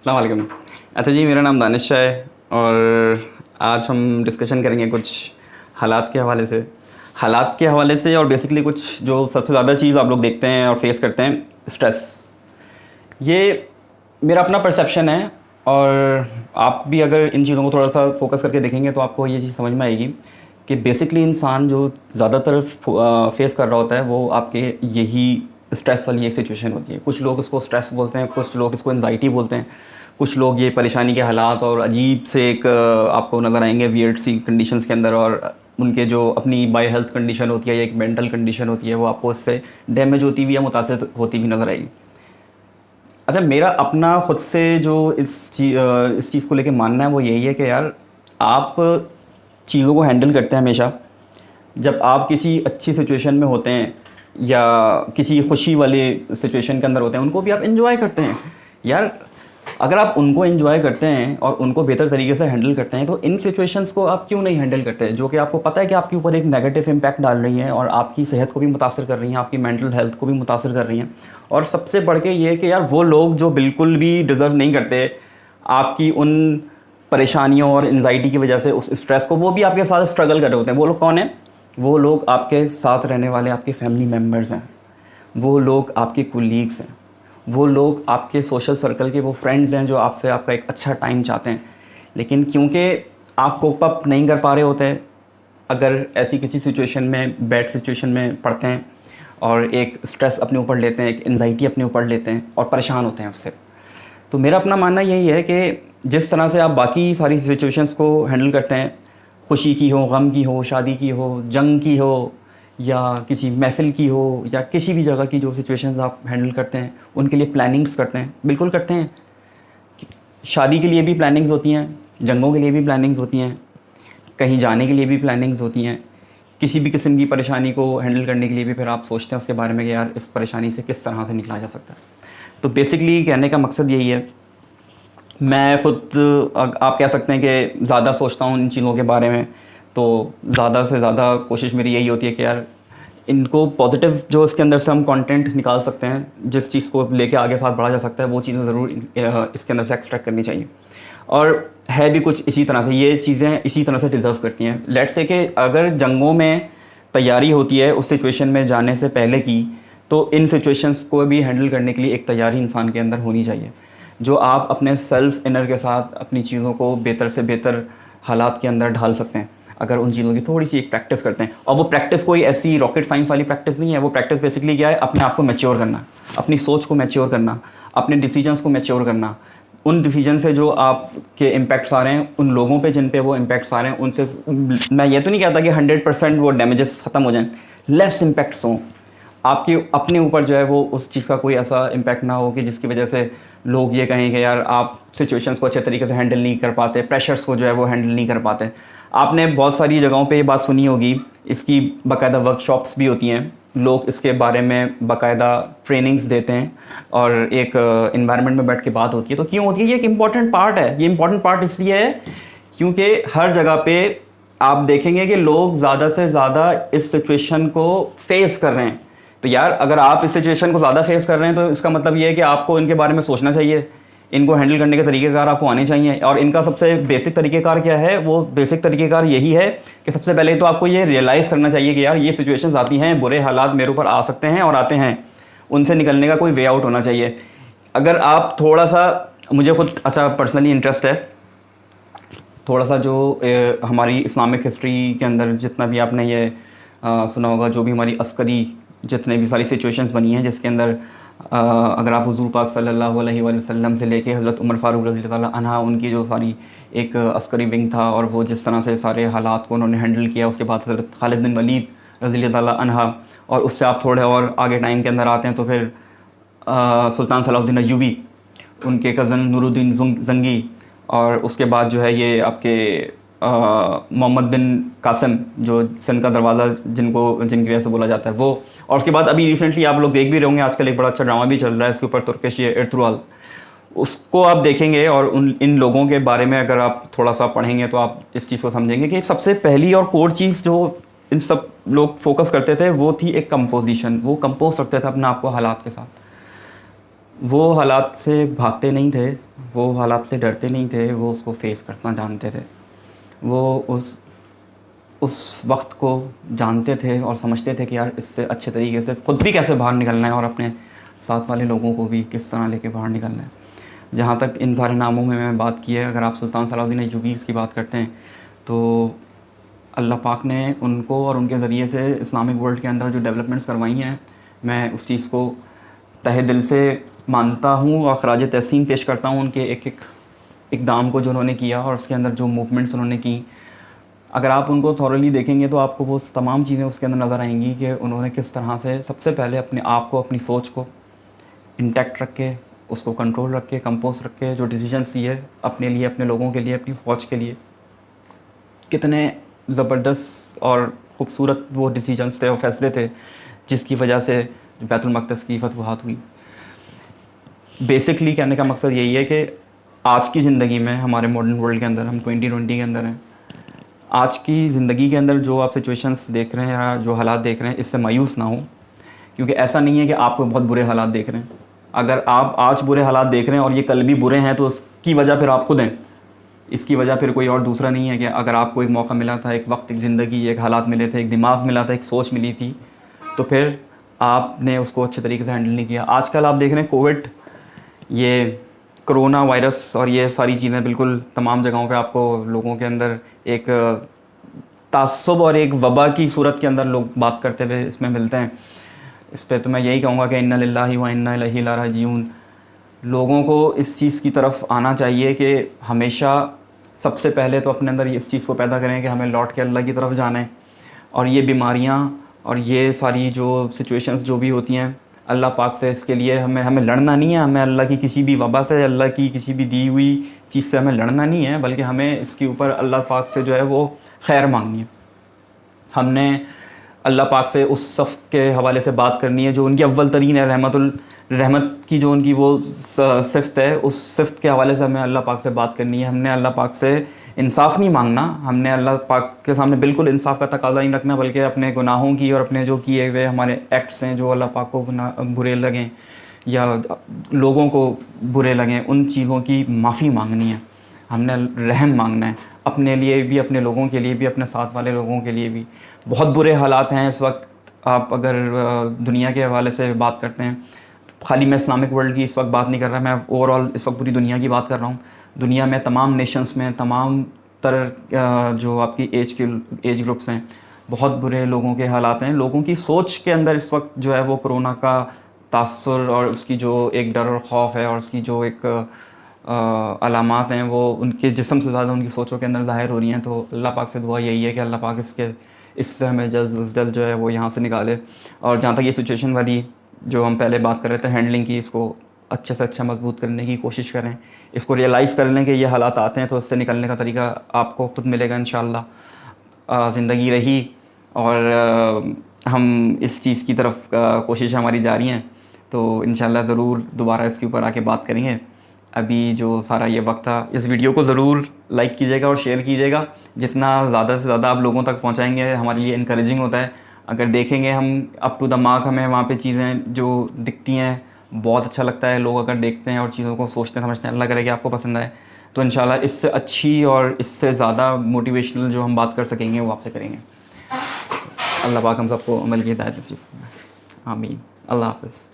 अस्सलाम वालेकुम। अच्छा जी, मेरा नाम दानिश है और आज हम डिस्कशन करेंगे कुछ हालात के हवाले से और बेसिकली कुछ जो सबसे ज़्यादा चीज़ आप लोग देखते हैं और फेस करते हैं, स्ट्रेस। ये मेरा अपना परसेप्शन है और आप भी अगर इन चीज़ों को थोड़ा सा फोकस करके देखेंगे तो आपको ये चीज़ समझ में आएगी कि बेसिकली इंसान जो ज़्यादातर फेस कर रहा होता है वो आपके यही स्ट्रेस वाली एक सिचुएशन होती है। कुछ लोग इसको स्ट्रेस बोलते हैं, कुछ लोग इसको एंजाइटी बोलते हैं, कुछ लोग ये परेशानी के हालात और अजीब से एक आपको नज़र आएंगे वियर्ड सी कंडीशंस के अंदर, और उनके जो अपनी बाय हेल्थ कंडीशन होती है या एक मेंटल कंडीशन होती है वो आपको इससे डैमेज होती हुई या मुतासर होती हुई नज़र आएगी। अच्छा, मेरा अपना ख़ुद से जो इस चीज़ को लेके मानना है वो यही है कि यार आप चीज़ों को हैंडल करते हैं हमेशा जब आप किसी अच्छी सिचुएशन में होते हैं या किसी खुशी वाले सिचुएशन के अंदर होते हैं, उनको भी आप एंजॉय करते हैं। यार अगर आप उनको एंजॉय करते हैं और उनको बेहतर तरीके से हैंडल करते हैं तो इन सिचुएशंस को आप क्यों नहीं हैंडल करते, जो कि आपको पता है कि आपके ऊपर एक नेगेटिव इम्पैक्ट डाल रही हैं और आपकी सेहत को भी मुतासर कर रही हैं, आपकी मेंटल हेल्थ को भी मुतासर कर रही हैं। और सबसे बढ़ के ये कि यार वो लोग जो बिल्कुल भी डिज़र्व नहीं करते आपकी उन परेशानियों और एंजाइटी की वजह से, उस स्ट्रेस को, वो भी आपके साथ स्ट्रगल कर रहे होते हैं। वो लोग कौन हैं? वो लोग आपके साथ रहने वाले आपके फैमिली मेम्बर्स हैं, वो लोग आपके कुलीग्स हैं, वो लोग आपके सोशल सर्कल के वो फ्रेंड्स हैं जो आपसे आपका एक अच्छा टाइम चाहते हैं। लेकिन क्योंकि आप कोप अप नहीं कर पा रहे होते हैं, अगर ऐसी किसी सिचुएशन में, बैड सिचुएशन में पड़ते हैं और एक स्ट्रेस अपने ऊपर लेते हैं, एक एंजाइटी अपने ऊपर लेते हैं और परेशान होते हैं उससे, तो मेरा अपना मानना यही है कि जिस तरह से आप बाकी सारी सिचुएशंस को हैंडल करते हैं, खुशी की हो, गम की हो, शादी की हो, जंग की हो, या किसी महफ़िल की हो, या किसी भी जगह की जो सिचुएशंस आप हैंडल करते हैं उनके लिए प्लानिंग्स करते हैं, बिल्कुल करते हैं। शादी के लिए भी प्लानिंग्स होती हैं, जंगों के लिए भी प्लानिंग्स होती हैं, कहीं जाने के लिए भी प्लानिंग्स होती हैं, किसी भी किस्म की परेशानी को हैंडल करने के लिए भी फिर आप सोचते हैं उसके बारे में कि यार इस परेशानी से किस तरह से निकला जा सकता है। तो बेसिकली कहने का मकसद यही है। मैं ख़ुद आप कह सकते हैं कि ज़्यादा सोचता हूँ इन चीज़ों के बारे में, तो ज़्यादा से ज़्यादा कोशिश मेरी यही होती है कि यार इनको पॉजिटिव जो इसके अंदर से हम कंटेंट निकाल सकते हैं, जिस चीज़ को लेके आगे साथ बढ़ा जा सकता है, वो चीज़ें ज़रूर इसके अंदर से एक्सट्रैक्ट करनी चाहिए। और है भी कुछ इसी तरह से, ये चीज़ें इसी तरह से डिज़र्व करती हैं। लेट्स से कि अगर जंगों में तैयारी होती है उस सिचुएशन में जाने से पहले की, तो इन सिचुएशंस को भी हैंडल करने के लिए एक तैयारी इंसान के अंदर होनी चाहिए, जो आप अपने सेल्फ इनर के साथ अपनी चीज़ों को बेहतर से बेहतर हालात के अंदर ढाल सकते हैं अगर उन चीज़ों की थोड़ी सी एक प्रैक्टिस करते हैं। और वो प्रैक्टिस कोई ऐसी रॉकेट साइंस वाली प्रैक्टिस नहीं है। वो प्रैक्टिस बेसिकली क्या है? अपने आप को मैच्योर करना, अपनी सोच को मैच्योर करना, अपने डिसीजंस को मैच्योर करना। उन डिसीजन से जो आपके इम्पैक्ट्स आ रहे हैं, उन लोगों पे जिन पे वो इम्पैक्ट्स आ रहे हैं, उनसे मैं ये तो नहीं कहता कि 100% वो डैमेजेस ख़त्म हो जाएं, लेस इम्पैक्ट्स हों आपके अपने ऊपर, जो है वो उस चीज़ का कोई ऐसा इम्पैक्ट ना हो कि जिसकी वजह से लोग ये कहें कि यार आप सिचुएशंस को अच्छे तरीके से हैंडल नहीं कर पाते, प्रेशर्स को जो है वो हैंडल नहीं कर पाते। आपने बहुत सारी जगहों पे ये बात सुनी होगी, इसकी बाकायदा वर्कशॉप्स भी होती हैं, लोग इसके बारे में बाकायदा ट्रेनिंग्स देते हैं और एक इन्वायरमेंट में बैठ के बात होती है। तो क्यों होती है? ये एक इम्पॉर्टेंट पार्ट है। ये इम्पॉर्टेंट पार्ट इसलिए है क्योंकि हर जगह पे आप देखेंगे कि लोग ज़्यादा से ज़्यादा इस सिचुएशन को फेस कर रहे हैं। तो यार अगर आप इस सिचुएशन को ज़्यादा फेस कर रहे हैं तो इसका मतलब ये है कि आपको इनके बारे में सोचना चाहिए, इनको हैंडल करने के तरीक़ेकार आपको आने चाहिए। और इनका सबसे बेसिक तरीक़ेकार क्या है? वो बेसिक तरीक़ेकार यही है कि सबसे पहले तो आपको ये रियलाइज़ करना चाहिए कि यार ये सिचुएशंस आती हैं, बुरे हालात मेरे ऊपर आ सकते हैं और आते हैं, उनसे निकलने का कोई वे आउट होना चाहिए। अगर आप थोड़ा सा, मुझे खुद अच्छा पर्सनली इंटरेस्ट है थोड़ा सा जो हमारी इस्लामिक हिस्ट्री के अंदर जितना भी आपने ये सुना होगा, जो भी हमारी अस्करी जितने भी सारी सिचुएशंस बनी हैं जिसके अंदर अगर आप हुज़ूर पाक सल्लल्लाहु अलैहि वसल्लम से लेके हज़रत उमर फ़ारूक रज़ी अल्लाह अन्हा, उनकी जो सारी एक अस्करी विंग था और वो जिस तरह से सारे हालात को उन्होंने हैंडल किया, उसके बाद हज़रत खालिद बिन वलीद रज़ी अल्लाह अन्हा, और उससे आप थोड़े और आगे टाइम के अंदर आते हैं तो फिर सुल्तान सलाहुद्दीन अय्यूबी, उनके कज़न नूरुद्दीन ज़ंगी, और उसके बाद जो है ये आपके मोहम्मद बिन कासिम, जो सिंध का दरवाज़ा जिनकी वजह से बोला जाता है, वो। और उसके बाद अभी रिसेंटली आप लोग देख भी रहे होंगे, आजकल एक बड़ा अच्छा ड्रामा भी चल रहा है इसके ऊपर, तुर्किश, ये इर्तुगरुल, उसको आप देखेंगे और इन लोगों के बारे में अगर आप थोड़ा सा पढ़ेंगे तो आप इस चीज़ को समझेंगे कि सबसे पहली और कोर चीज़ जो इन सब लोग फोकस करते थे वो थी एक कंपोजिशन। वो कंपोज करते थे अपने आप को हालात के साथ, वो हालात से भागते नहीं थे, वो हालात से डरते नहीं थे, वो उसको फेस करना जानते थे। वो उस वक्त को जानते थे और समझते थे कि यार इससे अच्छे तरीके से ख़ुद भी कैसे बाहर निकलना है और अपने साथ वाले लोगों को भी किस तरह लेके बाहर निकलना है। जहाँ तक इन सारे नामों में मैं बात की है, अगर आप सुल्तान सलाहुद्दीन अय्यूबीज़ की बात करते हैं तो अल्लाह पाक ने उनको और उनके ज़रिए से इस्लामिक वर्ल्ड के अंदर जो डेवलपमेंट्स करवाई हैं, मैं उस चीज़ को तहे दिल से मानता हूँ और ख़राज तहसीन पेश करता हूँ उनके एक एक इक़दाम को जो उन्होंने किया और उसके अंदर जो मूवमेंट्स उन्होंने की। अगर आप उनको थॉरली देखेंगे तो आपको वो तमाम चीज़ें उसके अंदर नज़र आएंगी कि उन्होंने किस तरह से सबसे पहले अपने आप को, अपनी सोच को इंटैक्ट रख के, उसको कंट्रोल रख के, कंपोज रख के जो डिसीजंस लिए अपने लिए, अपने लोगों के लिए, अपनी फ़ौज के लिए, कितने ज़बरदस्त और ख़ूबसूरत वो डिसीजंस थे और फैसले थे जिसकी वजह से बैतुल मक़दस की फतवाहत हुई। बेसिकली कहने का मकसद यही है कि आज की ज़िंदगी में, हमारे मॉडर्न वर्ल्ड के अंदर, हम 2020 के अंदर हैं, आज की ज़िंदगी के अंदर जो आप सिचुएशंस देख रहे हैं या जो हालात देख रहे हैं, इससे मायूस ना हो, क्योंकि ऐसा नहीं है कि आपको बहुत बुरे हालात देख रहे हैं। अगर आप आज बुरे हालात देख रहे हैं और ये कल भी बुरे हैं तो उसकी वजह फिर आप खुद हैं, इसकी वजह फिर कोई और दूसरा नहीं है। कि अगर आपको एक मौका मिला था, एक वक्त, एक ज़िंदगी, एक हालात मिले थे, एक दिमाग मिला था, एक सोच मिली थी, तो फिर आपने उसको अच्छे तरीके से हैंडल नहीं किया। आजकल आप देख रहे हैं कोविड, ये कोरोना वायरस और ये सारी चीज़ें बिल्कुल तमाम जगहों पे आपको लोगों के अंदर एक तासुब और एक वबा की सूरत के अंदर लोग बात करते हुए इसमें मिलते हैं। इस पे तो मैं यही कहूँगा कि इन्ना लिल्लाहि व इन्ना इलैहि राजिऊन। लोगों को इस चीज़ की तरफ आना चाहिए कि हमेशा सबसे पहले तो अपने अंदर इस चीज़ को पैदा करें कि हमें लौट के अल्लाह की तरफ जाना है, और ये बीमारियाँ और ये सारी जो सिचुएशंस जो भी होती हैं, अल्लाह पाक से इसके लिए हमें लड़ना नहीं है। हमें अल्लाह की किसी भी वबा से, अल्लाह की किसी भी दी हुई चीज़ से हमें लड़ना नहीं है, बल्कि हमें इसके ऊपर अल्लाह पाक से जो है वो खैर मांगनी है। हमने अल्लाह पाक से उस सफ़ के हवाले से बात करनी है जो उनकी अव्वल तरीन है, रहमत की जो उनकी वो सिफ़त है, उस सिफ़त के हवाले से हमें अल्लाह पाक से बात करनी है। हमने अल्लाह पाक से इंसाफ़ नहीं मांगना, हमने अल्लाह पाक के सामने बिल्कुल इंसाफ़ का तकाज़ा नहीं रखना, बल्कि अपने गुनाहों की और अपने जो किए हुए हमारे एक्ट्स हैं जो अल्लाह पाक को बुरे लगें या लोगों को बुरे लगें, उन चीज़ों की माफ़ी मांगनी है। हमने रहम मांगना है, अपने लिए भी, अपने लोगों के लिए भी, अपने साथ वाले लोगों के लिए भी। बहुत बुरे हालात हैं इस वक्त। आप अगर दुनिया के हवाले से बात करते हैं, खाली मैं इस्लामिक वर्ल्ड की इस वक्त बात नहीं कर रहा, मैं ओवरऑल इस वक्त पूरी दुनिया की बात कर रहा हूँ। दुनिया में तमाम नेशंस में, तमाम तरह जो आपकी एज ग्रुप्स हैं, बहुत बुरे लोगों के हालात हैं। लोगों की सोच के अंदर इस वक्त जो है वो कोरोना का तासुर और उसकी जो एक डर और ख़ौफ है और उसकी जो एक अलामात हैं, वो उनके जिस्म से ज़्यादा उनकी सोचों के अंदर ज़ाहिर हो रही हैं। तो अल्लाह पाक से दुआ यही है कि अल्लाह पाक इससे हमें जल्द जल्द जो है वो यहाँ से निकाले। और जहाँ तक ये सिचुएशन वाली जो हम पहले बात कर रहे थे हैंडलिंग की, इसको अच्छे से अच्छा मजबूत करने की कोशिश करें, इसको रियलाइज़ कर लें कि ये हालात आते हैं, तो इससे निकलने का तरीका आपको ख़ुद मिलेगा इंशाअल्लाह। ज़िंदगी रही और हम इस चीज़ की तरफ कोशिश हमारी जारी हैं, तो इंशाअल्लाह ज़रूर दोबारा इसके ऊपर आके बात करेंगे। अभी जो सारा ये वक्त था, इस वीडियो को ज़रूर लाइक कीजिएगा और शेयर कीजिएगा। जितना ज़्यादा से ज़्यादा आप लोगों तक पहुँचाएँगे हमारे लिए इनकरेजिंग होता है। अगर देखेंगे हम अप टू द मार्क, हमें वहाँ पे चीज़ें जो दिखती हैं बहुत अच्छा लगता है, लोग अगर देखते हैं और चीज़ों को सोचते समझते हैं, अल्लाह करे कि आपको पसंद आए, तो इंशाल्लाह इससे अच्छी और इससे ज़्यादा मोटिवेशनल जो हम बात कर सकेंगे वो आपसे करेंगे। अल्लाह पाक हम सबको अमल की हिदायत नसीब फरमाए। आमीन। अल्लाह हाफ़िज़।